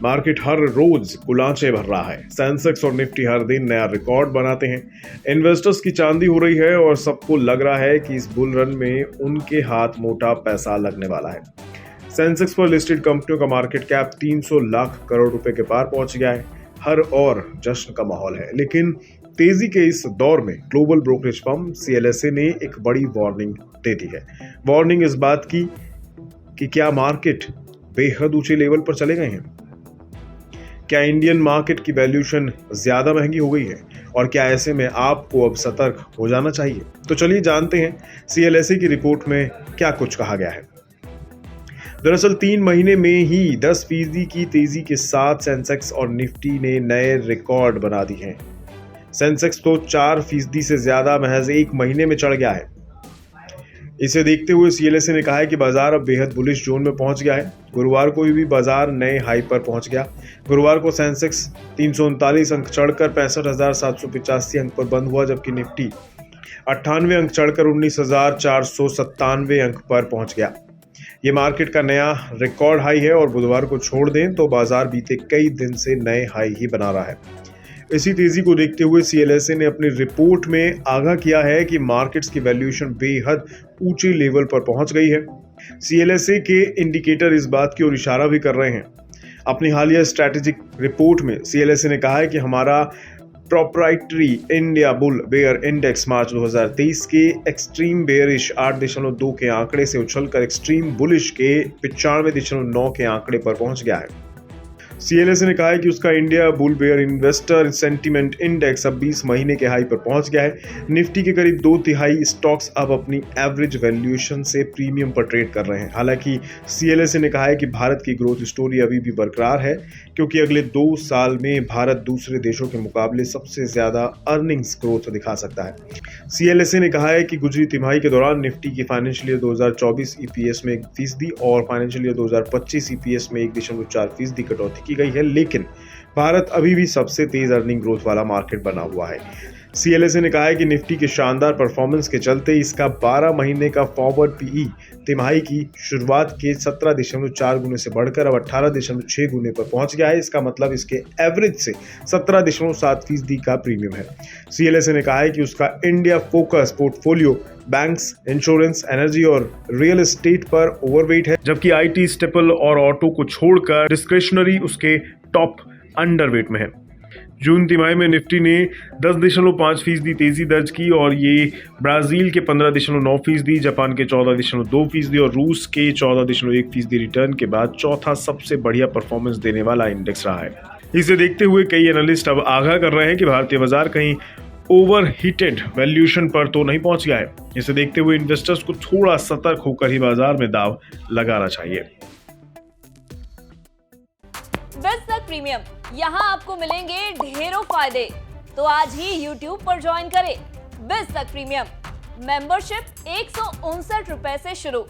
Market हर रोज कुलांचे भर रहा है। सेंसेक्स और निफ्टी हर दिन नया रिकॉर्ड बनाते हैं। इन्वेस्टर्स की चांदी हो रही है और सबको लग रहा है कि इस बुल रन में उनके हाथ मोटा पैसा लगने वाला है। सेंसेक्स पर लिस्टेड कंपनियों का मार्केट कैप 300 लाख करोड़ रुपए के पार पहुंच गया है। हर और जश्न का माहौल है, लेकिन तेजी के इस दौर में ग्लोबल ब्रोकरेज फर्म CLSA ने एक बड़ी वार्निंग दे दी है। वार्निंग इस बात की कि क्या मार्केट बेहद ऊंचे लेवल पर चले गए हैं, क्या इंडियन मार्केट की वैल्यूएशन ज्यादा महंगी हो गई है और क्या ऐसे में आपको अब सतर्क हो जाना चाहिए। तो चलिए जानते हैं CLSA की रिपोर्ट में क्या कुछ कहा गया है। दरअसल 3 महीने में ही 10% की तेजी के साथ सेंसेक्स और निफ्टी ने नए रिकॉर्ड बना दिए हैं। सेंसेक्स तो 4% से ज्यादा महज 1 महीने में चढ़ गया है। इसे देखते हुए CLSA ने कहा है कि बाजार अब बेहद बुलिश जोन में पहुंच गया है। गुरुवार को भी बाजार नए हाई पर पहुंच गया। गुरुवार को सेंसेक्स 339 अंक चढ़कर 65,785 अंक पर बंद हुआ, जबकि निफ्टी 98 अंक चढ़कर 19,497 अंक पर पहुंच गया। ये मार्केट का नया रिकॉर्ड हाई है और बुधवार को छोड़ दें तो बाजार बीते कई दिन से नए हाई ही बना रहा है। इसी तेजी को देखते हुए CLSA ने अपनी रिपोर्ट में आगाह किया है कि मार्केट्स की वैल्यूएशन बेहद ऊंचे लेवल पर पहुंच गई है। CLSA के इंडिकेटर इस बात की ओर इशारा भी कर रहे हैं। अपनी हालिया स्ट्रैटेजिक रिपोर्ट में CLSA ने कहा है कि हमारा proprietary India bull bear index March 2023 के एक्सट्रीम बेयरिश 8.2 के आंकड़े से उछलकर एक्सट्रीम बुलिश के 95.9 के आंकड़े पर पहुंच गया है। CLSA ने कहा है कि उसका India bull bear investor sentiment index अब 20 महीने के हाई पर पहुंच गया है। निफ्टी के करीब 2/3 स्टॉक्स अब अपनी एवरेज वैल्यूएशन से प्रीमियम पर ट्रेड कर रहे हैं। हालांकि CLSA ने कहा है कि भारत की ग्रोथ स्टोरी अभी भी बरकरार है, क्योंकि अगले 2 साल में भारत दूसरे देशों के मुकाबले सबसे ज्यादा अर्निंग्स ग्रोथ दिखा सकता है। CLSA ने कहा है कि गुजरी तिमाही के दौरान निफ्टी की फाइनेंशियल ईयर 2024 EPS में 1% और फाइनेंशियल ईयर 2025 EPS में 1.4% कटौती की गई है, लेकिन भारत अभी भी सबसे तेज अर्निंग ग्रोथ वाला मार्केट बना हुआ है। CLSA ने कहा है कि निफ्टी के शानदार परफॉर्मेंस के चलते इसका 12 महीने का फॉरवर्ड PE तिमाही की शुरुआत के 17.4 गुने से बढ़कर अब 18.6 गुने पर पहुंच गया है। इसका मतलब इसके एवरेज से 17.7% का प्रीमियम है। CLSA ने कहा है कि उसका India focus portfolio banks, insurance, energy और रियल एस्टेट पर ओवरवेट है, जबकि IT, स्टेपल और ऑटो को छोड़कर डिस्क्रिशनरी उसके टॉप अंडरवेट में है। जून तिमाही में निफ्टी ने 10.5% तेजी दर्ज की और ये ब्राजील के 15.9%, जापान के 14.2% और रूस के 14.1% रिटर्न के बाद चौथा सबसे बढ़िया परफॉर्मेंस देने वाला इंडेक्स रहा है। इसे देखते हुए कई एनालिस्ट अब आगाह कर रहे हैं कि भारतीय बाजार कहीं ओवरहीटेड वैल्यूएशन पर तो नहीं पहुंच गया है। इसे देखते हुए इन्वेस्टर्स को थोड़ा सतर्क होकर ही बाजार में दाव लगाना चाहिए। बिज़नेस प्रीमियम, यहाँ आपको मिलेंगे ढेरों फायदे, तो आज ही YouTube पर ज्वाइन करें। बिज़नेस प्रीमियम मेंबरशिप 159 रुपए से शुरू।